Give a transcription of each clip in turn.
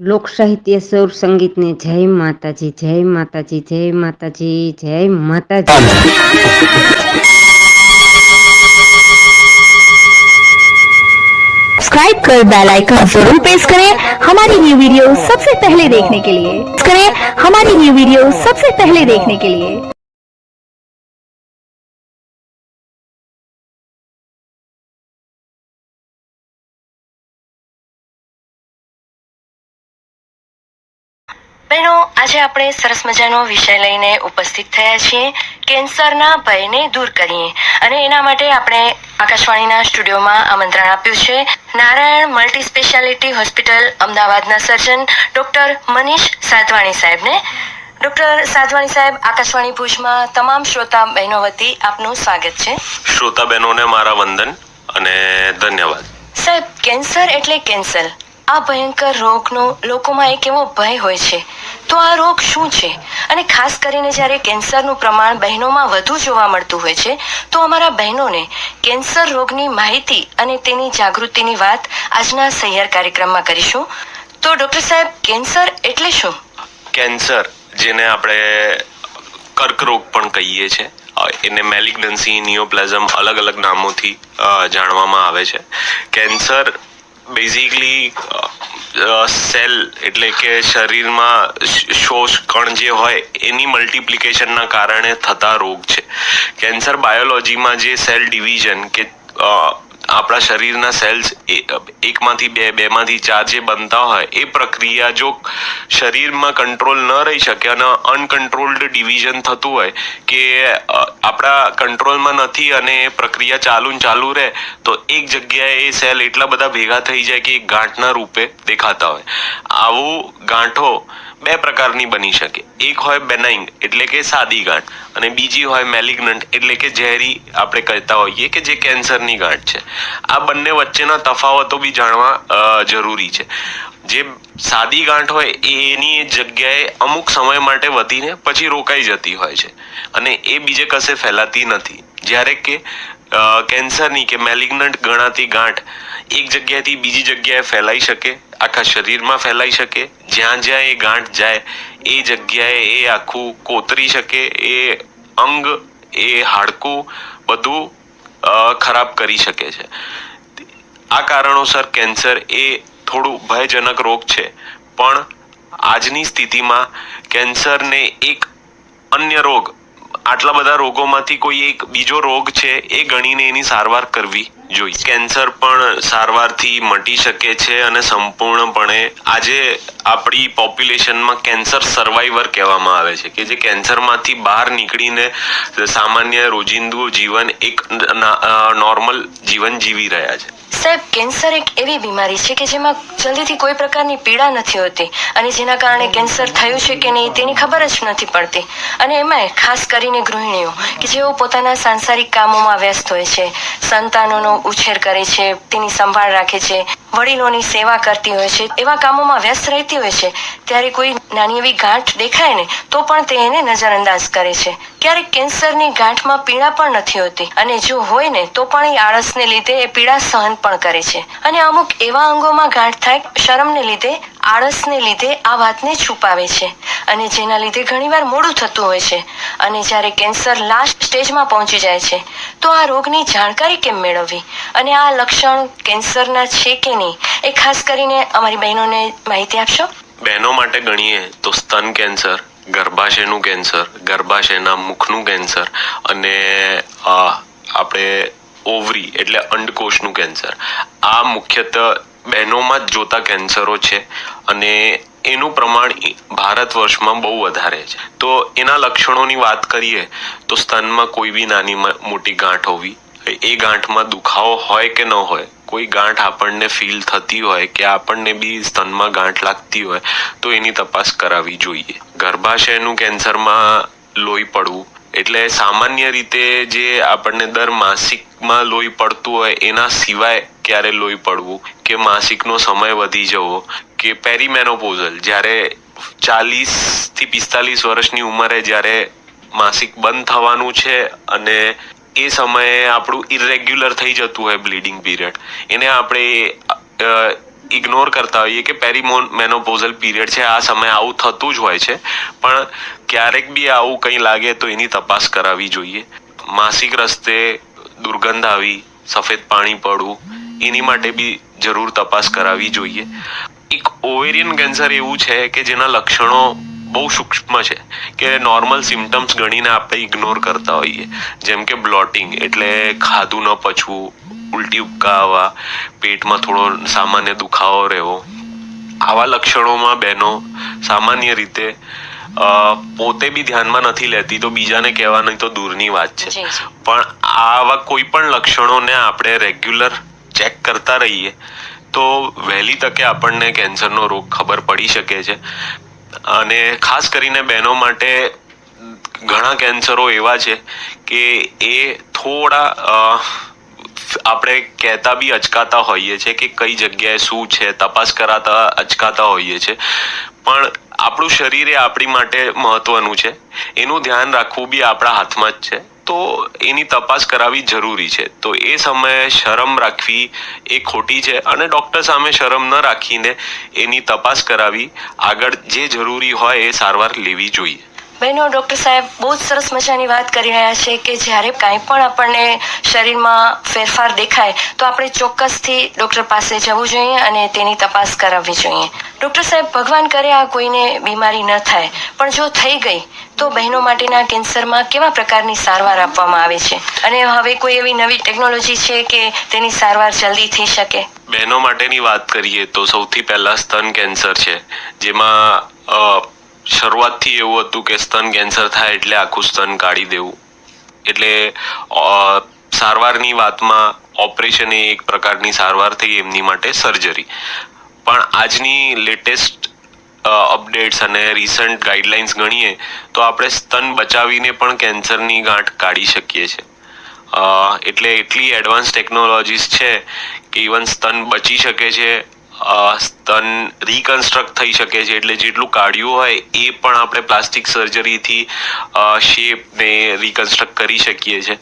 લોક સાહિત્ય સૌર સંગીતને જય માતાજી, જય માતાજી, જય માતાજી, જય માતાજી। सब्सक्राइब कर बेल आइकन जरूर प्रेस करें हमारी न्यू वीडियो सबसे पहले देखने के लिए। हमारी न्यू वीडियो सबसे पहले देखने के लिए। बहनों, आज આપણે સરસ મજાનો વિષય લઈને ઉપસ્થિત થયા છીએ, કેન્સરના ભયને દૂર કરીએ। અને એના માટે આપણે આકાશવાણીના સ્ટુડિયોમાં આમંત્રણ આપ્યું છે નારાયણ મલ્ટી સ્પેશિયાલિટી હોસ્પિટલ અમદાવાદના સર્જન ડોક્ટર મનીષ સાધવાણી સાહેબને। ડોક્ટર સાધવાણી સાહેબ, આકાશવાણી ભુજમાં તમામ શ્રોતા બહેનો વતી આપનું સ્વાગત છે। શ્રોતા બહેનોને મારા વંદન અને ધન્યવાદ। સાહેબ, કેન્સર એટલે કેન્સર, આ ભયંકર રોગનો લોકોમાં એક એવો ભય હોય છે, તો આ રોગ શું છે? અને ખાસ કરીને જ્યારે કેન્સરનું પ્રમાણ બહેનોમાં વધુ જોવા મળતું હોય છે, તો અમારા બહેનોને કેન્સર રોગની માહિતી અને તેની જાગૃતિની વાત આજના સહિયાર કાર્યક્રમમાં કરીશું। તો ડોક્ટર સાહેબ, કેન્સર એટલે શું? કેન્સર, જેને આપણે કર્કરોગ પણ કહીએ છીએ, એને મેલિગ્નન્સી, નિયોપ્લાઝમ, અલગ અલગ નામોથી જાણવામાં આવે છે। કેન્સર બેઝિકલી સેલ એટલે કે શરીરમાં શોષ કણ જે હોય એની મલ્ટિપ્લિકેશનના કારણે થતા રોગ છે। કેન્સર બાયોલોજીમાં જે સેલ ડિવિઝન કે આપણા શરીરના સેલ્સ એકમાંથી બે, બેમાંથી ચાર જે બનતા હોય એ પ્રક્રિયા જો શરીરમાં કંટ્રોલ ન રહી શકે અને અનકન્ટ્રોલ્ડ ડિવિઝન થતું હોય કે આપણા કંટ્રોલમાં નથી અને એ પ્રક્રિયા ચાલુ રહે તો એક જગ્યાએ એ સેલ એટલા બધા ભેગા થઈ જાય કે ગાંઠના રૂપે દેખાતા હોય। આવું ગાંઠો બે પ્રકારની બની શકે, એક હોય બેનાઇન એટલે કે સાદી ગાંઠ અને બીજી હોય મેલિગ્નન્ટ એટલે કે ઝેરી આપણે કહેતા હોઈએ કે જે કેન્સરની ગાંઠ છે। આ બંને વચ્ચેના તફાવતો બી જાણવા જરૂરી છે। જે સાદી ગાંઠ હોય એની જગ્યાએ અમુક સમય માટે વધીને પછી રોકાઈ જતી હોય છે અને એ બીજે કશે ફેલાતી નથી, જ્યારે કે કેન્સરની કે મેલિગ્નન્ટ ગણાતી ગાંઠ એક જગ્યાએથી બીજી જગ્યાએ ફેલાઈ શકે, આખા શરીરમાં ફેલાઈ શકે। જ્યાં જ્યાં એ ગાંઠ જાય એ જગ્યાએ એ આખું કોતરી શકે, એ અંગ, એ હાડકું બધું ખરાબ કરી શકે છે। આ કારણોસર કેન્સર એ થોડું ભયજનક રોગ છે, પણ આજની સ્થિતિમાં કેન્સરને એક અન્ય રોગ, આટલા બધા રોગોમાંથી કોઈ એક બીજો રોગ છે એ ગણીને એની સારવાર કરવી જોઈએ। કેન્સર પણ સારવારથી મટી શકે છે અને સંપૂર્ણપણે આજે આપણી પોપ્યુલેશનમાં કેન્સર સર્વાઈવર કહેવામાં આવે છે કે જે કેન્સરમાંથી બહાર નીકળીને સામાન્ય રોજિંદુ જીવન એક નોર્મલ જીવન જીવી રહ્યા છે। સાહેબ, કેન્સર એક એવી બીમારી છે કે જેમાં જલ્દીથી કોઈ પ્રકારની પીડા નથી હોતી અને જેના કારણે કેન્સર થયું છે કે નહીં તેની ખબર જ નથી પડતી। અને એમાંય ખાસ કરીને ગૃહિણીઓ કે જેઓ પોતાના સાંસારિક કામોમાં વ્યસ્ત હોય છે, સંતાનોનો ઉછેર કરે છે, તેની સંભાળ રાખે છે, વડીલોની સેવા કરતી હોય છે, એવા કામોમાં વ્યસ્ત રહેતી હોય છે, ત્યારે કોઈ નાની એવી ગાંઠ દેખાય ને તો પણ તે એને નજરઅંદાજ કરે છે। ક્યારેક કેન્સરની ગાંઠમાં પીડા પણ નથી હોતી અને જો હોય ને તો પણ એ આળસને લીધે એ પીડા સહન પણ કરે છે। અને અમુક એવા અંગોમાં ગાંઠ થાય, શરમને લીધે, આળસને લીધે આ વાતને છુપાવે છે અને જેના લીધે ઘણીવાર મોડું થતું હોય છે। અને જ્યારે કેન્સર લાસ્ટ સ્ટેજમાં પહોંચી જાય છે તો આ રોગની જાણકારી કેમ મેળવવી અને આ લક્ષણ કેન્સરના છે કે નહીં એ ખાસ કરીને અમારી બહેનોને માહિતી આપશો? બહેનો માટે ગણીએ તો સ્તન કેન્સર, ગર્ભાશયનું કેન્સર, ગર્ભાશયના મુખનું કેન્સર અને આપણે ઓવરી એટલે અંડકોષનું કેન્સર, આ મુખ્યત્વે બહેનોમાં જ જોતા કેન્સરો છે અને એનું પ્રમાણ ભારત વર્ષમાં બહુ વધારે છે। તો એના લક્ષણોની વાત કરીએ તો સ્તનમાં કોઈ બી નાની મોટી ગાંઠ હોવી, એ ગાંઠમાં દુખાવો હોય કે ન હોય, કોઈ ગાંઠ આપણને ફીલ થતી હોય કે આપણને બી સ્તનમાં ગાંઠ લાગતી હોય તો એની તપાસ કરાવવી જોઈએ। ગર્ભાશયનું કેન્સરમાં લોહી પડવું એટલે સામાન્ય રીતે જે આપણને દર માસિકમાં લોહી પડતું હોય એના સિવાય ક્યારે લોહી પડવું કે માસિકનો સમય વધી જવો કે પેરીમેનોપોઝલ, જ્યારે 40 થી 45 વર્ષની ઉંમરે જ્યારે માસિક બંધ થવાનું છે અને એ સમયે આપણું ઇરેગ્યુલર થઈ જતું હોય બ્લીડિંગ પીરિયડ, એને આપણે ઇગ્નોર કરતા હોઈએ કે મેનોપોઝલ પીરિયડ છે, આ સમયે આવું થતું જ હોય છે, પણ ક્યારેક બી આવું કંઈ લાગે તો એની તપાસ કરાવવી જોઈએ. માસિક રસ્તે દુર્ગંધ આવી, સફેદ પાણી પડવું, એની માટે બી જરૂર તપાસ કરાવવી જોઈએ. એક ઓવેરિયન કેન્સર એવું છે કે જેના લક્ષણો બહુ સૂક્ષ્મ છે કે નોર્મલ સિમ્ટમ્સ ગણીને આપણે ઇગ્નોર કરતા હોઈએ, જેમ કે બ્લોટિંગ એટલે ખાધું ન પચવું, ઉલટી ઉપકા આવવા, પેટમાં થોડો સામાન્ય દુખાવો રહેવો. આવા લક્ષણોમાં બહેનો સામાન્ય રીતે પોતે બી ધ્યાનમાં નથી લેતી તો બીજાને કહેવાની તો દૂરની વાત છે, જી, જી. પણ આવા કોઈ પણ લક્ષણોને આપણે રેગ્યુલર ચેક કરતા રહીએ તો વહેલી તકે આપણને કેન્સરનો રોગ ખબર પડી શકે છે. અને ખાસ કરીને બહેનો માટે ઘણા કેન્સરો એવા છે કે એ થોડા આપણે કહેતા બી અચકાતા હોઈએ છીએ કે કઈ જગ્યાએ શું છે, તપાસ કરાતા અચકાતા હોઈએ છીએ, પણ આપણું શરીર એ આપણી માટે મહત્વનું છે, એનું ધ્યાન રાખવું બી આપણા હાથમાં જ છે, તો એની તપાસ કરાવવી જરૂરી છે. તો એ સમયે શરમ રાખવી એ ખોટી છે, અને ડૉક્ટર સામે શરમ ન રાખીને એની તપાસ કરાવી આગળ જે જરૂરી હોય એ સારવાર લેવી જોઈએ. બહેનો, ડૉક્ટર સાહેબ બહુ જ સરસ મજાની વાત કરી રહ્યા છે કે જ્યારે કાંઈ પણ આપણને શરીરમાં ફેરફાર દેખાય તો આપણે ચોક્કસથી ડૉક્ટર પાસે જવું જોઈએ અને તેની તપાસ કરાવવી જોઈએ. ડૉક્ટર સાહેબ, ભગવાન કરે આ કોઈને બીમારી ન થાય, પણ જો થઈ ગઈ તો બહેનો માટેના કેન્સરમાં કેવા પ્રકારની સારવાર આપવામાં આવે છે, અને હવે કોઈ એવી નવી ટેકનોલોજી છે કે તેની સારવાર જલ્દી થઈ શકે? બહેનો માટેની વાત કરીએ તો સૌથી પહેલા સ્તન કેન્સર છે, જેમાં શરૂઆતથી એવું હતું કે સ્તન કેન્સર થાય એટલે આખું સ્તન કાઢી દેવું, એટલે સારવારની વાતમાં ઓપરેશન એ એક પ્રકારની સારવાર થઈ, એમની માટે સર્જરી. પણ આજની લેટેસ્ટ અપડેટ્સ અને રિસન્ટ ગાઈડલાઇન્સ ગણીએ તો આપણે સ્તન બચાવીને પણ કેન્સરની ગાંઠ કાઢી શકીએ છીએ. એટલે એટલી એડવાન્સ ટેકનોલોજીસ છે કે ઇવન સ્તન બચી શકે છે, સ્તન રિકન્સ્ટ્રક્ટ થઈ શકે છે, એટલે જેટલું કાઢ્યું હોય એ પણ આપણે પ્લાસ્ટિક સર્જરીથી શેપને રિકન્સ્ટ્રક્ટ કરી શકીએ છીએ.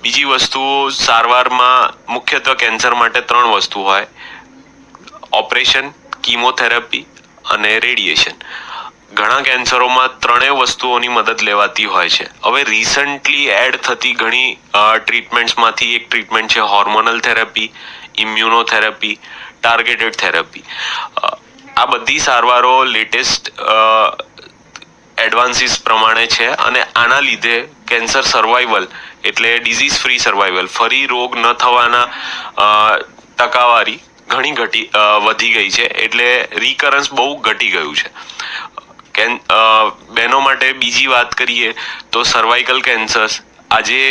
બીજી વસ્તુ, સારવારમાં મુખ્યત્વે કેન્સર માટે 3 વસ્તુ હોય: ઓપરેશન, કીમોથેરાપી અને રેડિયેશન. ઘણા કેન્સરોમાં 3 વસ્તુઓની મદદ લેવાતી હોય છે. હવે રિસન્ટલી એડ થતી ઘણી ટ્રીટમેન્ટ્સમાંથી એક ટ્રીટમેન્ટ છે hormonal therapy, immunotherapy, targeted therapy. આ બધી સારવારો લેટેસ્ટ એડવાન્સીસ પ્રમાણે છે, અને આના લીધે કેન્સર સર્વાઈવલ એટલે ડિઝીઝ ફ્રી સર્વાઈવલ, ફરી રોગ ન થવાના ટકાવારી ઘણી વધી ગઈ છે, એટલે રિકરન્સ બહુ ઘટી ગયું છે. બહેનો માટે બીજી વાત કરીએ તો સર્વાઇકલ કેન્સર્સ આજે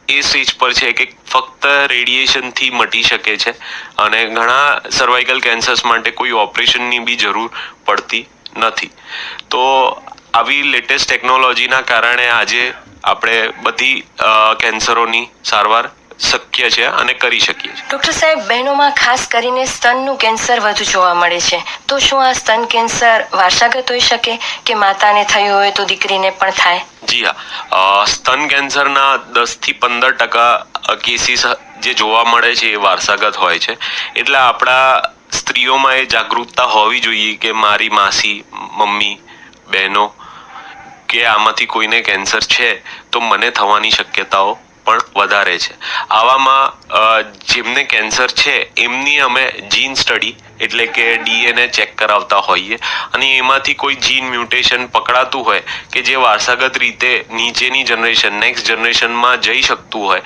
એ સ્ટેજ પર છે કે ફક્ત રેડિયેશનથી મટી શકે છે, અને ઘણા સર્વાઇકલ કેન્સર્સ માટે કોઈ ઓપરેશનની બી જરૂર પડતી નથી. તો આવી લેટેસ્ટ ટેકનોલોજીના કારણે આજે આપણે બધી કેન્સરોની સારવાર શક્ય છે અને કરી શકીએ છીએ. ડૉક્ટર સાહેબ, બહેનોમાં ખાસ કરીને સ્તનનું કેન્સર વધુ જોવા મળે છે, તો શું આ સ્તન કેન્સર વારસાગત હોઈ શકે કે માતાને થયું હોય તો દીકરીને પણ થાય? જી હા, સ્તન કેન્સરના 10 થી 15% કેસીસ જે જોવા મળે છે એ વારસાગત હોય છે. એટલે આપણા સ્ત્રીઓમાં એ જાગૃતતા હોવી જોઈએ કે મારી માસી, મમ્મી, બહેનો કે આમાંથી કોઈને કેન્સર છે તો મને થવાની શક્યતાઓ પણ વધારે છે. આવામાં જેમને કેન્સર છે એમની અમે જીન સ્ટડી એટલે કે DNA ચેક કરાવતા હોઈએ, અને એમાંથી કોઈ જીન મ્યુટેશન પકડાતું હોય કે જે વારસાગત રીતે નીચેની જનરેશન, નેક્સ્ટ જનરેશનમાં જઈ શકતું હોય,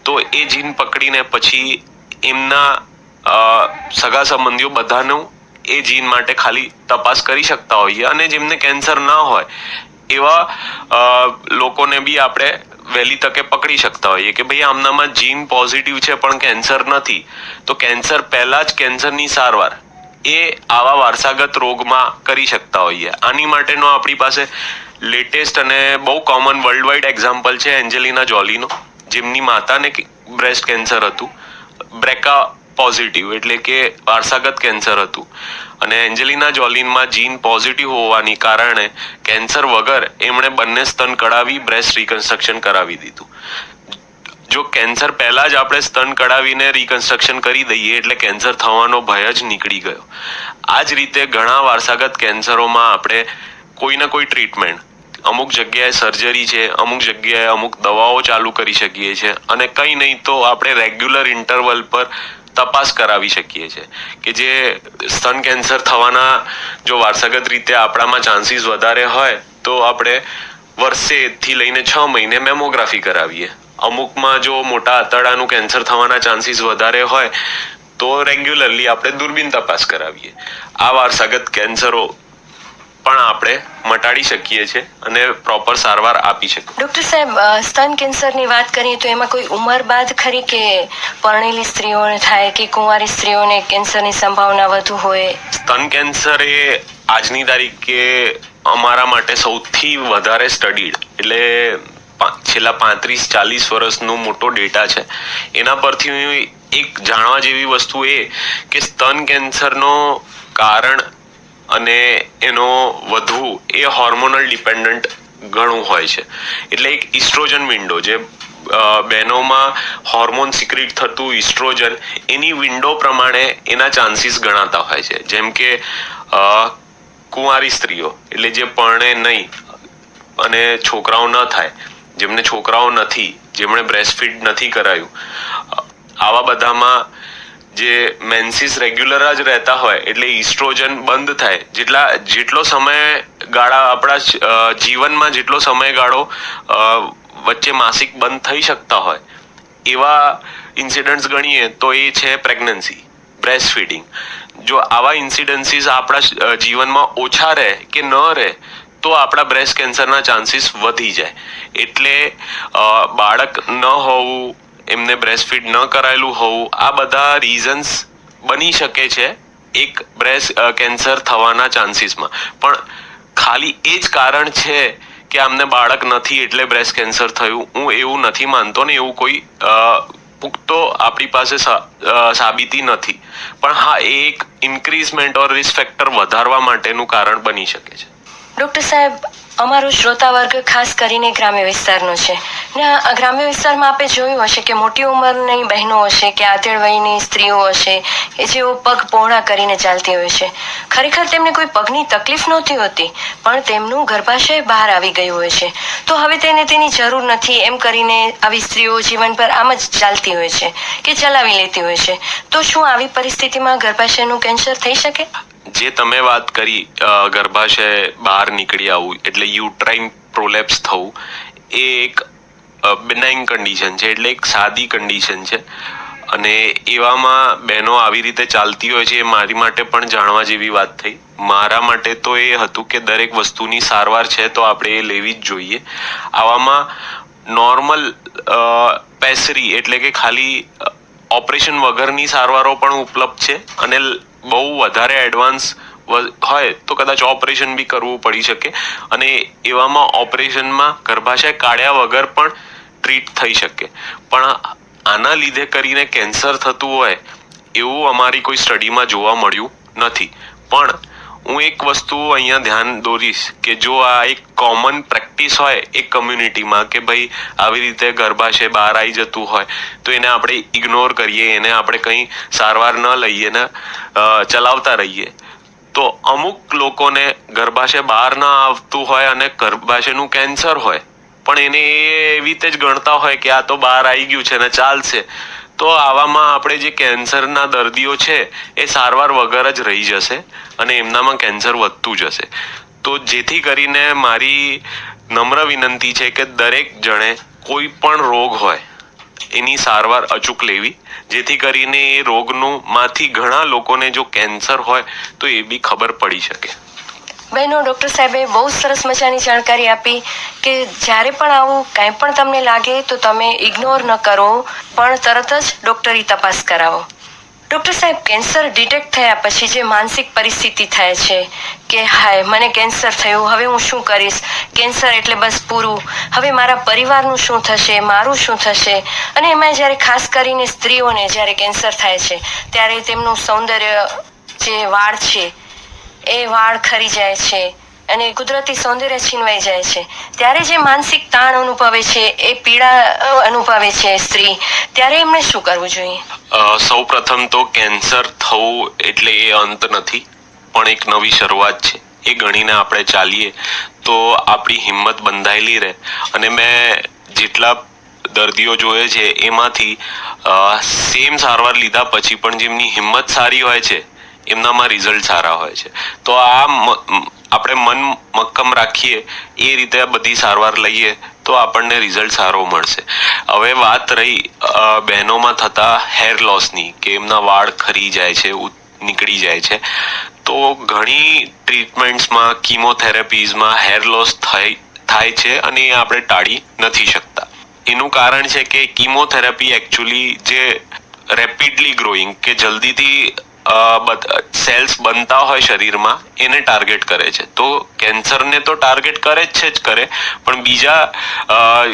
તો એ જીન પકડીને પછી એમના સગા સંબંધીઓ બધાનું એ જીન માટે ખાલી તપાસ કરી શકતા હોઈએ, અને જેમને કેન્સર ના હોય એવા લોકોને બી આપણે વહેલી તકે પકડી શકતા હોઈએ કે ભાઈ આમનામાં જીન પોઝિટિવ છે પણ કેન્સર નથી, તો કેન્સર પહેલા જ કેન્સરની સારવાર એ આવા વારસાગત રોગમાં કરી શકતા હોઈએ. આની માટેનો આપણી પાસે લેટેસ્ટ અને બહુ કોમન વર્લ્ડ વાઇડ એક્ઝામ્પલ છે એન્જેલિના જોલીનો, જેમની માતાને બ્રેસ્ટ કેન્સર હતું, બ્રેકા પોઝિટિવ એટલે કે વારસાગત કેન્સર હતું, અને એન્જેલિના જોલીનમાં જીન પોઝિટિવ હોવાની કારણે કેન્સર વગર એમણે બંને સ્તન કઢાવી બ્રેસ્ટ રિકન્સ્ટ્રક્શન કરાવી દીધું. જો કેન્સર પહેલા જ આપણે સ્તન કઢાવીને રિકન્સ્ટ્રક્શન કરી દઈએ એટલે કેન્સર થવાનો ભય જ નીકળી ગયો. આ જ રીતે ઘણા વારસાગત કેન્સરોમાં આપણે કોઈ ના કોઈ ટ્રીટમેન્ટ, અમુક જગ્યાએ સર્જરી છે, અમુક જગ્યાએ અમુક દવાઓ ચાલુ કરી શકીએ છીએ અને કંઈ નહીં તો આપણે રેગ્યુલર ઇન્ટરવલ પર તપાસ કરાવી શકીએ છીએ કે જે સ્તન કેન્સર થવાના જો વારસાગત રીતે આપણામાં ચાન્સીસ વધારે હોય તો આપણે વર્ષેથી લઈને 6 મહિને મેમોગ્રાફી કરાવીએ. અમુકમાં જો મોટા આંતરડાનું કેન્સર થવાના ચાન્સીસ વધારે હોય તો રેગ્યુલરલી આપણે દૂરબીન તપાસ કરાવીએ. આ વારસાગત કેન્સરો પણ આપણે મટાડી શકીએ છીએ અને પ્રોપર સારવાર આપી શકીએ. ડોક્ટર સાહેબ, સ્તન કેન્સરની વાત કરીએ તો એમાં કોઈ ઉંમર બાદ ખરી કે પરણેલી સ્ત્રીઓને થાય કે કુંવારી સ્ત્રીઓને કેન્સરની સંભાવના વધુ હોય? સ્તન કેન્સર એ આજની તારીખે અમારા માટે સૌથી વધારે સ્ટડીડ, એટલે છેલ્લા 35-40 વર્ષનો મોટો ડેટા છે. એના પરથી એક જાણવા જેવી વસ્તુ એ કે સ્તન કેન્સરનો કારણ અને એનો વધવું એ હોર્મોનલ ડિપેન્ડન્ટ ઘણું હોય છે. એટલે એક ઇસ્ટ્રોજન વિન્ડો, જે બહેનોમાં હોર્મોન સિક્રેટ થતું ઇસ્ટ્રોજન, એની વિન્ડો પ્રમાણે એના ચાન્સીસ ગણાતા હોય છે. જેમ કે કુંવારી સ્ત્રીઓ, એટલે જે પરણે નહીં અને છોકરાઓ ન થાય, જેમને છોકરાઓ નથી, જેમણે બ્રેસ્ટફીડ નથી કરાયું, આવા બધામાં જે મેન્સીસ રેગ્યુલર જ રહેતા હોય એટલે ઇસ્ટ્રોજન બંધ થાય. જેટલો સમયગાળા આપણા જીવનમાં જેટલો સમયગાળો વચ્ચે માસિક બંધ થઈ શકતા હોય એવા ઇન્સિડન્ટ્સ ગણીએ તો એ છે પ્રેગ્નન્સી, બ્રેસ્ટ ફીડિંગ. જો આવા ઇન્સિડન્સીસ આપણા જીવનમાં ઓછા રહે કે ન રહે તો આપણા બ્રેસ્ટ કેન્સરના ચાન્સીસ વધી જાય. એટલે બાળક ન હોવું, એમને બ્રેસ્ટ ફીડ ન કરાયેલું હોવું, આ બધા રીઝન્સ બની શકે છે એક બ્રેસ્ટ કેન્સર થવાના ચાન્સીસમાં. પણ ખાલી એ જ કારણ છે કે આમને બાળક નથી એટલે બ્રેસ્ટ કેન્સર થયું, હું એવું નથી માનતો ને એવું કોઈ પુખ્તો આપણી પાસે સાબિતી નથી. પણ હા, એ એક ઇન્ક્રીઝમેન્ટ ઓર રિસ્ક ફેક્ટર વધારવા માટેનું કારણ બની શકે છે. ડોક્ટર સાહેબ, અમારો શ્રોતા વર્ગ ખાસ કરીને ગ્રામ્ય વિસ્તારનો છે ને આ ગ્રામ્ય વિસ્તારમાં આપણે જોયું હશે કે મોટી ઉંમરની બહેનો હશે કે આધેડ વયની સ્ત્રીઓ હશે કે જેઓ પગ પહોળા કરીને ચાલતી હોય છે. ખરેખર તેમને કોઈ પગની તકલીફ નહોતી હોતી, પણ તેમનું ગર્ભાશય બહાર આવી ગયું હોય છે. તો હવે તેને તેની જરૂર નથી એમ કરીને આવી સ્ત્રીઓ જીવન પર આમ જ ચાલતી હોય છે કે ચલાવી લેતી હોય છે. તો શું આવી પરિસ્થિતિમાં ગર્ભાશયનું કેન્સર થઈ શકે? જે તમે વાત કરી ગર્ભાશય બહાર નીકળી આવવું એટલે યુટ્રાઇન પ્રોલેપ્સ થવું, એ એક બેનાઇન કન્ડિશન છે, એટલે એક સાદી કન્ડિશન છે. અને એવામાં બહેનો આવી રીતે ચાલતી હોય છે એ મારી માટે પણ જાણવા જેવી વાત થઈ. મારા માટે તો એ હતું કે દરેક વસ્તુની સારવાર છે તો આપણે એ લેવી જ જોઈએ. આવામાં નોર્મલ પેસરી એટલે કે ખાલી ઓપરેશન વગરની સારવારો પણ ઉપલબ્ધ છે અને બહુ વધારે એડવાન્સ હોય તો કદાચ ઓપરેશન બી કરવું પડી શકે અને એવામાં ઓપરેશનમાં ગર્ભાશય કાઢ્યા વગર પણ ટ્રીટ થઈ શકે. પણ આના લીધે કરીને કેન્સર થતું હોય એવું અમારી કોઈ સ્ટડીમાં જોવા મળ્યું નથી. પણ હું એક વસ્તુ અહીંયા ધ્યાન દોરીશ કે જો આ એક કોમન પ્રેક્ટિસ હોય એક કમ્યુનિટીમાં કે ભાઈ આવી રીતે ગર્ભાશય બહાર આવી જતું હોય તો એને આપણે ઇગ્નોર કરીએ, એને આપણે કંઈ સારવાર ન લઈએ ને ચલાવતા રહીએ, તો અમુક લોકોને ગર્ભાશય બહાર ના આવતું હોય અને ગર્ભાશયનું કેન્સર હોય પણ એને એવી રીતે જ ગણતા હોય કે આ તો બહાર આવી ગયું છે ને ચાલશે. તો આવામાં આપણે જે કેન્સરના દર્દીઓ છે એ સારવાર વગર જ રહી જશે અને એમનામાં કેન્સર વધતું જશે. તો જેથી કરીને મારી નમ્ર વિનંતી છે કે દરેક જણે કોઈ પણ રોગ હોય એની સારવાર અચૂક લેવી, જેથી કરીને એ રોગનું માંથી ઘણા લોકોને જો કેન્સર હોય તો એ બી ખબર પડી શકે. બહેનો, ડોક્ટર સાહેબે બહુ સરસ મજાની જાણકારી આપી કે જ્યારે પણ આવું કાંઈ પણ તમને લાગે તો તમે ઇગ્નોર ન કરો, પણ તરત જ ડોક્ટરી તપાસ કરાવો. ડોક્ટર સાહેબ, કેન્સર ડિટેક્ટ થયા પછી જે માનસિક પરિસ્થિતિ થાય છે કે હાય મને કેન્સર થયું, હવે હું શું કરીશ, કેન્સર એટલે બસ પૂરું, હવે મારા પરિવારનું શું થશે, મારું શું થશે. અને એમાં જ્યારે ખાસ કરીને સ્ત્રીઓને જ્યારે કેન્સર થાય છે ત્યારે તેમનું સૌંદર્ય, જે વાળ છે એ વાળ ખરી જાય છે, અને કુદરતી સૌંદર્ય છીનવાઈ જાય છે, ત્યારે જે માનસિક તાણ અનુભવે છે, એ પીડા અનુભવે છે સ્ત્રી, ત્યારે એમણે શું કરવું જોઈએ? સૌ પ્રથમ તો કેન્સર થવું એટલે એ અંત નથી, પણ એક નવી શરૂઆત છે. એ ગણીને આપણે ચાલીએ તો આપણી હિંમત બંધાયેલી રહે. અને મેં જેટલા દર્દીઓ જોયે છે એમાંથી સેમ સારવાર લીધા પછી પણ જેમની હિંમત સારી હોય છે એમનામાં રિઝલ્ટ સારા હોય છે. તો આપણે મન મક્કમ રાખીએ, એ રીતે બધી સારવાર લઈએ તો આપણને રિઝલ્ટ સારો મળશે. હવે વાત રહી બહેનોમાં થતા હેર લોસની, કે એમના વાળ ખરી જાય છે, નીકળી જાય છે, તો ઘણી ટ્રીટમેન્ટ્સમાં, કીમોથેરાપીઝમાં હેર લોસ થાય છે અને એ આપણે ટાળી નથી શકતા. એનું કારણ છે કે કીમોથેરાપી એકચ્યુઅલી જે રેપિડલી ગ્રોઈંગ, કે જલ્દીથી સેલ્સ બનતા હોય શરીરમાં, એને ટાર્ગેટ કરે છે. તો કેન્સરને તો ટાર્ગેટ કરે જ કરે, પણ બીજા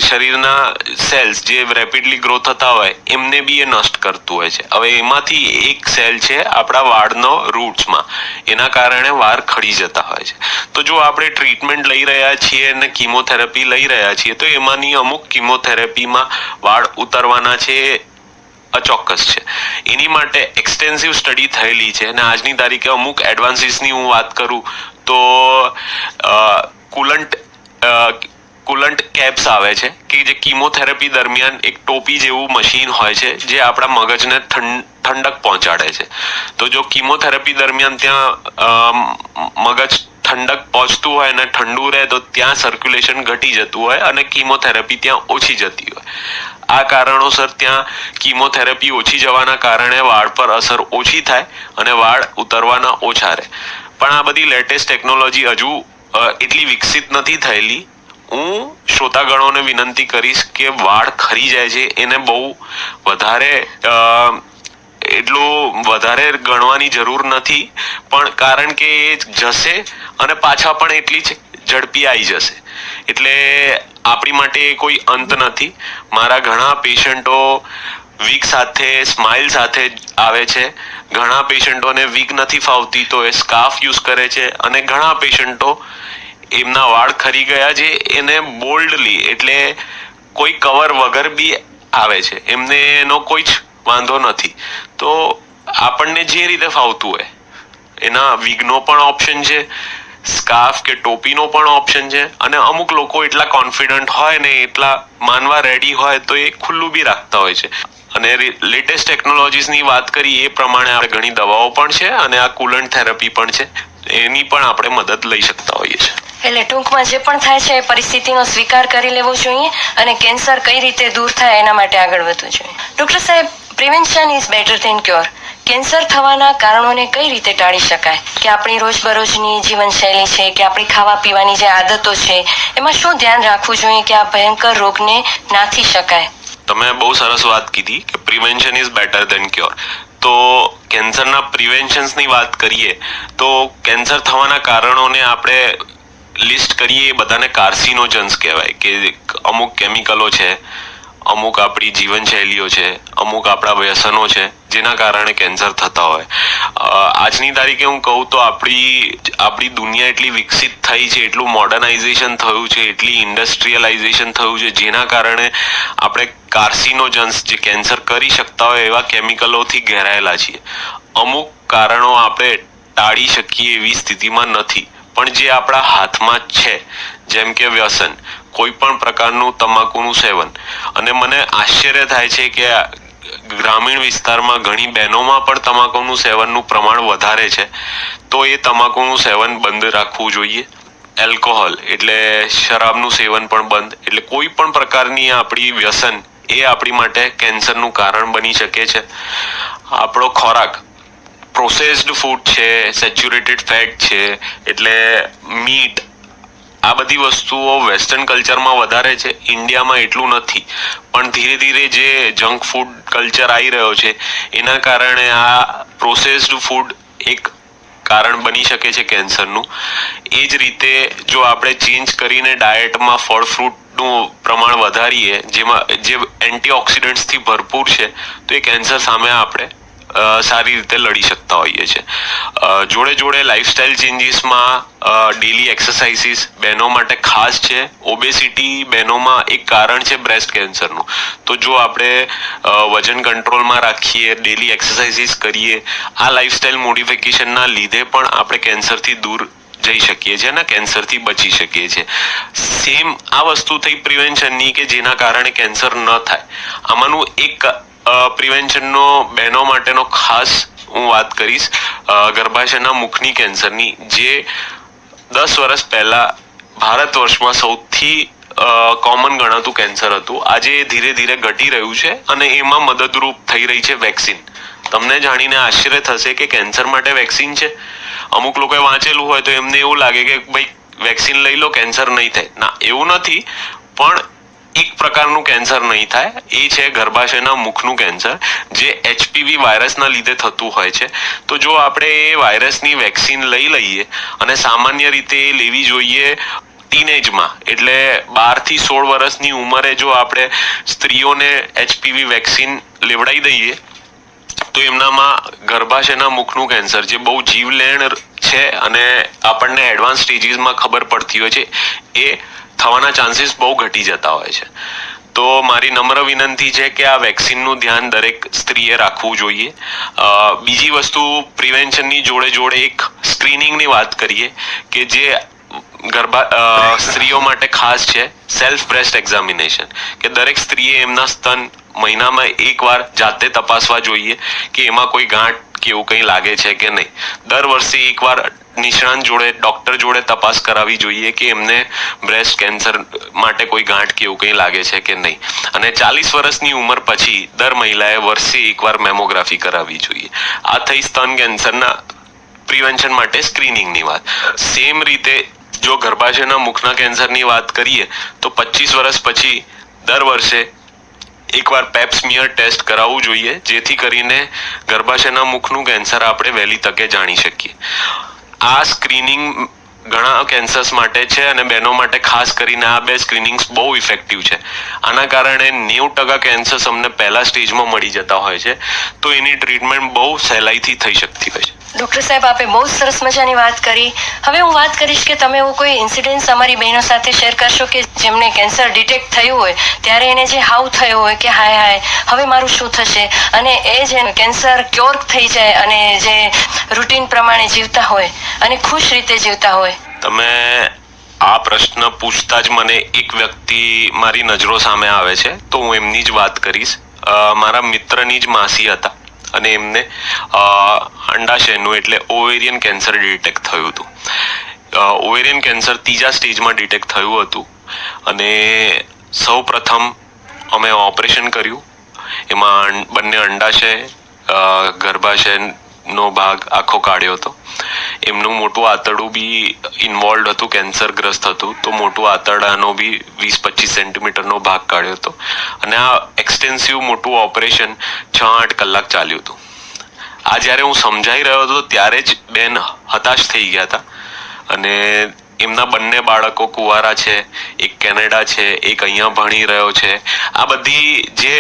શરીરના સેલ્સ જે રેપિડલી ગ્રો થતા હોય એમને બી એ નષ્ટ કરતું હોય છે. હવે એમાંથી એક સેલ છે આપણા વાળનો રૂટ્સમાં, એના કારણે વાળ ખડી જતા હોય છે. તો જો આપણે ટ્રીટમેન્ટ લઈ રહ્યા છીએ અને કીમોથેરાપી લઈ રહ્યા છીએ, તો એમાંની અમુક કીમોથેરાપીમાં વાળ ઉતરવાના છે અચોક્કસ છે. એની માટે એક્સટેન્સિવ સ્ટડી થયેલી છે. અને આજની તારીખે અમુક એડવાન્સીસની હું વાત કરું તો કુલન્ટ કેપ્સ આવે છે, કે જે કીમોથેરાપી દરમિયાન એક ટોપી જેવું મશીન હોય છે જે આપણા મગજને ઠંડક પહોંચાડે છે. તો જો કીમોથેરાપી દરમિયાન ત્યાં મગજ ઠંડક પહોંચતું હોય અને ઠંડુ રહે તો ત્યાં સર્ક્યુલેશન ઘટી જતું હોય અને કીમોથેરાપી ત્યાં ઓછી જતી હોય. આ કારણોસર ત્યાં કીમોથેરાપી ઓછી જવાના કારણે વાળ પર અસર ઓછી થાય અને વાળ ઉતરવાના ઓછા રહે. પણ આ બધી લેટેસ્ટ ટેકનોલોજી હજુ એટલી વિકસિત નથી થયેલી. હું શ્રોતાગણોને વિનંતી કરીશ કે વાળ ખરી જાય છે એને બહુ વધારે ગણવાની જરૂર નથી, પણ કારણ કે એ જશે અને પાછા પણ એટલી જ ઝડપી આવી જશે. એટલે આપણી માટે કોઈ અંત નથી. મારા ઘણા પેશન્ટો વીક સાથે, સ્માઇલ સાથે આવે છે. ઘણા પેશન્ટોને વીક નથી ફાવતી તો એ સ્કાર્ફ યુઝ કરે છે, અને ઘણા પેશન્ટો એમના વાળ ખરી ગયા છે એને બોલ્ડલી, એટલે કોઈ કવર વગર બી આવે છે, એમને એનો કોઈ જ વાંધો નથી. તો આપણને જે રીતે ફાવતું હોય એના વિગનો પણ ઓપ્શન છે, સ્કાર્ફ કે ટોપીનો પણ ઓપ્શન છે, અને અમુક લોકો એટલા કોન્ફિડન્ટ હોય ને એટલા માનવા રેડી હોય તો એ ખુલ્લું બી રાખતા હોય છે. અને લેટેસ્ટ ટેકનોલોજીસની વાત કરી એ પ્રમાણે આપણે ઘણી દવાઓ પણ છે અને આ કુલન્ટ થેરાપી પણ છે, એની પણ આપણે મદદ લઈ શકતા હોઈએ છીએ. એટલે ટૂંકમાં જે પણ થાય છે એ પરિસ્થિતિનો સ્વીકાર કરી લેવો જોઈએ અને કેન્સર કઈ રીતે દૂર થાય એના માટે આગળ વધવું જોઈએ. ડોક્ટર સાહેબ, prevention is better than cure. Cancer થવાના કારણોને કઈ રીતે ટાળી શકાય? કે આપણી રોજબરોજની જીવનશૈલી છે, કે આપણી ખાવા પીવાની જે આદતો છે, એમાં શું ધ્યાન રાખવું જોઈએ કે આ ભયંકર રોગને નાથી શકાય? તમે બહુ સરસ વાત કીધી કે prevention is better than cure. તો કેન્સરના પ્રિવેન્શન્સની વાત કરીએ તો કેન્સર થવાના કારણોને આપણે લિસ્ટ કરીએ, એ બધાને કાર્સિનોજન્સ કહેવાય. કે અમુક કેમિકલો છે, અમુક આપણી જીવનશૈલીઓ છે, અમુક આપણા વ્યસનો છે જેના કારણે કેન્સર થતા હોય. આજની તારીખે હું કહું તો આપણી દુનિયા એટલી વિકસિત થઈ છે, એટલું મોડર્નાઇઝેશન થયું છે, એટલી ઇન્ડસ્ટ્રીયલાઇઝેશન થયું છે, જેના કારણે આપણે કાર્સિનોજન્સ, જે કેન્સર કરી શકતા હોય એવા કેમિકલોથી ઘેરાયેલા છીએ. અમુક કારણો આપણે ટાળી શકીએ એવી સ્થિતિમાં નથી, પણ જે આપણા હાથમાં છે, જેમ કે વ્યસન, કોઈ પણ પ્રકારનું તમાકુનું સેવન. અને મને આશ્ચર્ય થાય છે કે ગ્રામીણ વિસ્તારમાં ઘણી બહેનોમાં પણ તમાકુનું સેવનનું પ્રમાણ વધારે છે. તો એ તમાકુનું સેવન બંધ રાખવું જોઈએ. એલ્કોહોલ એટલે શરાબનું સેવન પણ બંધ. એટલે કોઈ પણ પ્રકારની આપણી વ્યસન એ આપણી માટે કેન્સરનું કારણ બની શકે છે. આપણો ખોરાક પ્રોસેસ્ડ ફૂડ છે, સેચ્યુરેટેડ ફેટ છે, એટલે મીટ, આ બધી વસ્તુઓ વેસ્ટર્ન કલ્ચરમાં વધારે છે, ઇન્ડિયામાં એટલું નથી. પણ ધીરે ધીરે જે જંક ફૂડ કલ્ચર આવી રહ્યો છે એના કારણે આ પ્રોસેસ્ડ ફૂડ એક કારણ બની શકે છે કેન્સરનું. એ જ રીતે જો આપણે ચેન્જ કરીને ડાયટમાં ફળ ફ્રૂટનું પ્રમાણ વધારીએ, જેમાં જે એન્ટીઓક્સિડન્ટ્સથી ભરપૂર છે, તો એ કેન્સર સામે આપણે સારી રીતે લડી શકતા હોઈએ છીએ. જોડે જોડે લાઇફસ્ટાઇલ ચેન્જીસમાં ડેલી એક્સરસાઇઝીસ બહેનો માટે ખાસ છે. ઓબેસિટી બહેનોમાં એક કારણ છે બ્રેસ્ટ કેન્સરનું. તો જો આપણે વજન કંટ્રોલમાં રાખીએ, ડેલી એક્સરસાઇઝીસ કરીએ, આ લાઇફસ્ટાઇલ મોડિફિકેશનના લીધે પણ આપણે કેન્સરથી દૂર જઈ શકીએ છીએ અને કેન્સરથી બચી શકીએ છીએ. સેમ આ વસ્તુ થઈ પ્રિવેન્શનની કે જેના કારણે કેન્સર ન થાય. આમાંનું એક પ્રિવેન્શનનો બહેનો માટેનો ખાસ હું વાત કરીશ ગર્ભાશયના મુખની કેન્સરની, જે 10 વર્ષ પહેલા ભારત વર્ષમાં સૌથી કોમન ગણાતું કેન્સર હતું. આજે ધીરે ધીરે ઘટી રહ્યું છે અને એમાં મદદરૂપ થઈ રહી છે વેક્સિન. તમને જાણીને આશ્ચર્ય થશે કે કેન્સર માટે વેક્સિન છે. અમુક લોકોએ વાંચેલું હોય તો એમને એવું લાગે કે ભાઈ વેક્સિન લઈ લો, કેન્સર નહીં થાય. ના, એવું નથી. પણ એક પ્રકારનું કેન્સર નહીં થાય, એ છે ગર્ભાશયના મુખનું કેન્સર, જે HPV વાયરસના લીધે થતું હોય છે. તો જો આપણે એ વાયરસની વેક્સિન લઈ લઈએ, અને સામાન્ય રીતે એ લેવી જોઈએ ટીનેજમાં, એટલે 12 થી 16 વર્ષની ઉંમરે જો આપણે સ્ત્રીઓને HPV વેક્સિન લેવડાવી દઈએ તો એમનામાં ગર્ભાશયના મુખનું કેન્સર, જે બહુ જીવલેણ છે અને આપણને એડવાન્સ સ્ટેજીસમાં ખબર પડતી હોય છે, એ થવાના ચાન્સીસ બહુ ઘટી જતા હોય છે. તો મારી નમ્ર વિનંતી છે કે આ વેક્સિનનું ધ્યાન દરેક સ્ત્રીએ રાખવું જોઈએ. બીજી વસ્તુ પ્રિવેન્શનની જોડે જોડે એક સ્ક્રીનિંગની વાત કરીએ કે જે સ્ત્રીઓ માટે ખાસ છે, સેલ્ફ બ્રેસ્ટ એક્ઝામિનેશન, કે દરેક સ્ત્રીએ એમના સ્તન મહિનામાં એકવાર જાતે તપાસવા જોઈએ કે એમાં કોઈ ગાંઠ કે એવું કંઈ લાગે છે કે નહીં. દર વર્ષે એકવાર નિષ્ણાંત જોડે, ડોક્ટર જોડે તપાસ કરાવવી જોઈએ કે એમને બ્રેસ્ટ કેન્સર માટે કોઈ ગાંઠ કે એવું કંઈ લાગે છે કે નહીં. અને 40 વર્ષની ઉંમર પછી દર મહિલાએ વર્ષે એકવાર મેમોગ્રાફી કરાવવી જોઈએ. આ થઈ સ્તન કેન્સરના પ્રિવેન્શન માટે સ્ક્રીનિંગની વાત. સેમ રીતે જો ગર્ભાશયના મુખના કેન્સરની વાત કરીએ તો 25 વર્ષ પછી દર વર્ષે એકવાર પેપ સ્મિયર ટેસ્ટ કરાવવું જોઈએ, જેથી કરીને ગર્ભાશયના મુખનું કેન્સર આપણે વહેલી તકે જાણી શકીએ. આ સ્ક્રીનિંગ ઘણા કેન્સર્સ માટે છે અને બહેનો માટે ખાસ કરીને આ 2 સ્ક્રીનિંગ્સ બહુ ઇફેક્ટિવ છે. આના કારણે 90% કેન્સર્સ અમને પહેલા સ્ટેજમાં મળી જતા હોય છે. તો એની ટ્રીટમેન્ટ બહુ સહેલાઈથી થઈ શકતી હોય છે. ડૉક્ટર સાહેબ, આપે બહુ સરસ મજાની વાત કરી. હવે હું વાત કરીશ કે તમે એવું કોઈ ઇન્સિડન્સ અમારી બહેનો સાથે શેર કરશો કે જેમને કેન્સર ડિટેક્ટ થયું હોય ત્યારે એને જે હાવ થયો હોય કે હાય હાય હવે મારું શું થશે, અને એ જે કેન્સર ક્યોર થઈ જાય અને જે રૂટીન પ્રમાણે જીવતા હોય અને ખુશ રીતે જીવતા હોય. તમે આ પ્રશ્ન પૂછતા જ મને એક વ્યક્તિ મારી નજરો સામે આવે છે, તો હું એમની જ વાત કરીશ. મારા મિત્રની જ માસી હતા અને એમને અંડાશયનું એટલે ઓવેરિયન કેન્સર ડિટેક્ટ થયું હતું. ઓવેરિયન કેન્સર 3જા સ્ટેજમાં ડિટેક્ટ થયું હતું અને સૌ પ્રથમ અમે ઓપરેશન કર્યું. એમાં બંને અંડાશય, ગર્ભાશયનો ભાગ આખો કાઢ્યો હતો. એમનું મોટું આંતરડું બી ઇન્વોલ્વ હતું, કેન્સરગ્રસ્ત હતું, તો મોટું આંતરડાનો બી 20-25 સેન્ટીમીટરનો ભાગ કાઢ્યો હતો. અને આ એક્સટેન્સિવ મોટું ઓપરેશન 6-8 કલાક ચાલ્યું હતું. આ જ્યારે હું સમજાઈ રહ્યો હતો ત્યારે જ બેન હતાશ થઈ ગયા હતા. અને એમના બંને બાળકો કુંવારા છે, એક કેનેડા છે, એક અહીંયા ભણી રહ્યો છે. આ બધી જે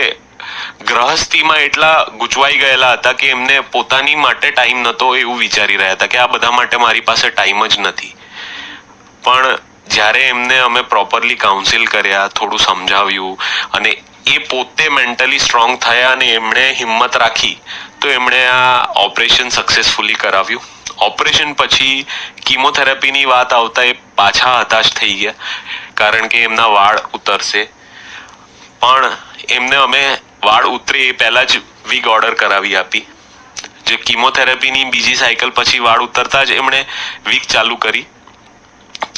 ગ્રહસ્થીમાં એટલા ગૂંચવાઈ ગયેલા હતા કે એમને પોતાની માટે ટાઈમ નહોતો, એવું વિચારી રહ્યા હતા કે આ બધા માટે મારી પાસે ટાઈમ જ નથી. પણ જ્યારે એમને અમે પ્રોપરલી કાઉન્સિલ કર્યા, થોડું સમજાવ્યું, અને એ પોતે મેન્ટલી સ્ટ્રોંગ થયા અને એમણે હિંમત રાખી, તો એમણે આ ઓપરેશન સક્સેસફુલી કરાવ્યું. ઓપરેશન પછી કીમોથેરાપીની વાત આવતા એ પાછા હતાશ થઈ ગયા, કારણ કે એમના વાળ ઉતરશે. પણ એમને અમે વાળ ઉતરે એ પહેલા જ વીગ ઓર્ડર કરાવી આપી. જે કીમોથેરાપીની બીજી સાયકલ પછી વાળ ઉતરતા જ એમણે વીગ ચાલુ કરી.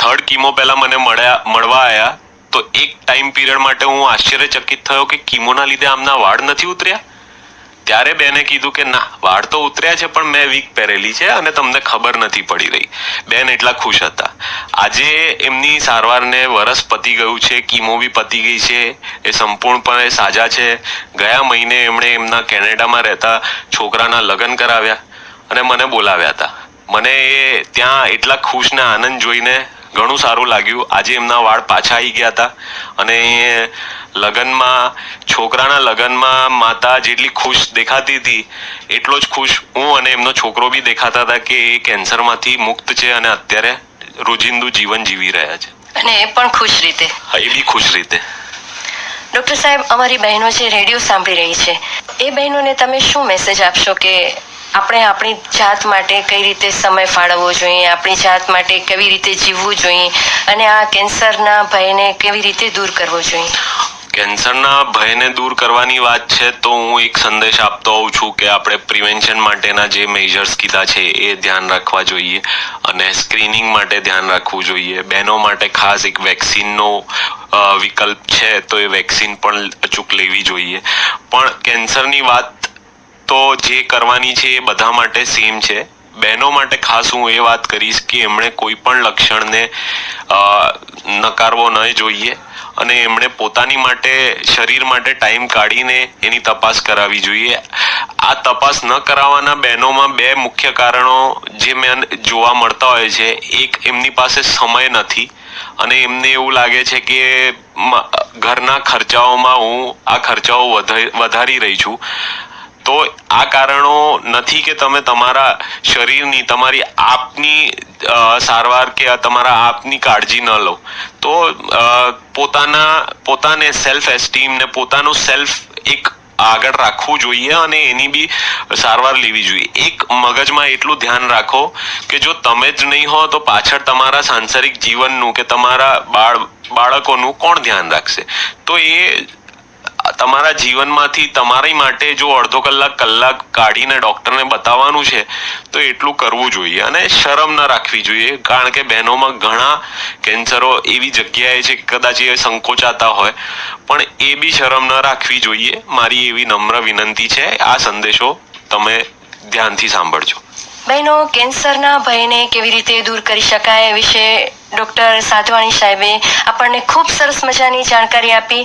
3rd કીમો પહેલા મને મળવા આવ્યા તો એક ટાઈમ પીરિયડ માટે હું આશ્ચર્યચકિત થયો કે કીમોના લીધે આમના વાળ નથી ઉતર્યા. ત્યારે બેને કીધું કે ના, વાળ તો ઉતર્યા છે પણ મેં વીગ પહેરેલી છે અને તમને ખબર નથી પડી રહી. બેન એટલા ખુશ હતા. આજે એમની સારવારને વરસ પતી ગયું છે, કીમો બી પતી ગઈ છે, એ સંપૂર્ણપણે સાજા છે. ગયા મહિને એમણે એમના કેનેડામાં રહેતા છોકરાના લગ્ન કરાવ્યા અને મને બોલાવ્યા હતા. મને એ ત્યાં એટલા ખુશ ને આનંદ જોઈને ઘણું સારું લાગ્યું. આજે એમના વાળ પાછા આવી ગયા હતા અને લગ્નમાં છોકરાના લગ્નમાં માતા જેટલી ખુશ દેખાતી હતી એટલો જ ખુશ હું અને એમનો છોકરો બી દેખાતા હતા કે એ કેન્સરમાંથી મુક્ત છે અને અત્યારે રોજિંદુ જીવન જીવી રહ્યા છે, અને એ પણ ખુશ રીતે. હા, એ બી ખુશ રીતે. ડોક્ટર સાહેબ, અમારી બહેનો જે રેડિયો સાંભળી રહી છે એ બહેનોને તમે શું મેસેજ આપશો કે આપણે આપણી જાત માટે કઈ રીતે સમય ફાળવવો જોઈએ, આપણી જાત માટે કેવી રીતે જીવવું જોઈએ અને આ કેન્સરના ભયને કેવી રીતે દૂર કરવો જોઈએ? કેન્સરના ભયને દૂર કરવાની વાત છે તો હું એક સંદેશ આપતો હોઉં છું કે આપણે પ્રિવેન્શન માટેના જે મેજર્સ કીધા છે એ ધ્યાન રાખવા જોઈએ અને સ્ક્રીનિંગ માટે ધ્યાન રાખવું જોઈએ. બહેનો માટે ખાસ એક વેક્સિનનો વિકલ્પ છે તો એ વેક્સિન પણ અચૂક લેવી જોઈએ. પણ કેન્સરની વાત તો જે કરવાની છે એ બધા માટે સેમ છે. બહેનો માટે ખાસ હું એ વાત કરીશ કે એમણે કોઈ પણ લક્ષણને નકારવો ન જોઈએ અને એમણે પોતાની માટે શરીર માટે ટાઈમ કાઢીને એની તપાસ કરાવવી જોઈએ. આ તપાસ ન કરાવવાના બહેનોમાં બે મુખ્ય કારણો જે મેં જોવા મળતા હોય છે. એક, એમની પાસે સમય નથી અને એમને એવું લાગે છે કે ઘરના ખર્ચાઓમાં હું આ ખર્ચાઓ વધારી રહી છું. તો આ કારણો નથી કે તમે તમારા શરીરની, તમારી આપની સારવાર કે તમારા આપની કાળજી ન લો. તો પોતાને સેલ્ફ એસ્ટીમ ને પોતાનું સેલ્ફ એક આગળ રાખવું જોઈએ અને એની બી સારવાર લેવી જોઈએ. એક મગજમાં એટલું ધ્યાન રાખો કે જો તમે જ નહીં હો તો પાછળ તમારા સાંસારિક જીવનનું કે તમારા બાળકોનું કોણ ધ્યાન રાખશે? તો એ તમારા જીવનમાંથી તમારી માટે જો અડધો કલાક કાઢીને ડોક્ટરને બતાવવાનું છે તો એટલું કરવું જોઈએ અને શરમ ન રાખવી જોઈએ. કારણ કે બહેનોમાં ઘણા કેન્સરો એવી જગ્યાએ છે કે કદાચ એ સંકોચાતા હોય પણ એ બી શરમ ન રાખવી જોઈએ. મારી એવી નમ્ર વિનંતી છે. આ સંદેશો તમે ધ્યાનથી સાંભળજો. બહેનો, કેન્સરના ભયને કેવી રીતે દૂર કરી શકાય એ વિશે ડોક્ટર સાધવાણી સાહેબે આપણને ખૂબ સરસ મજાની જાણકારી આપી.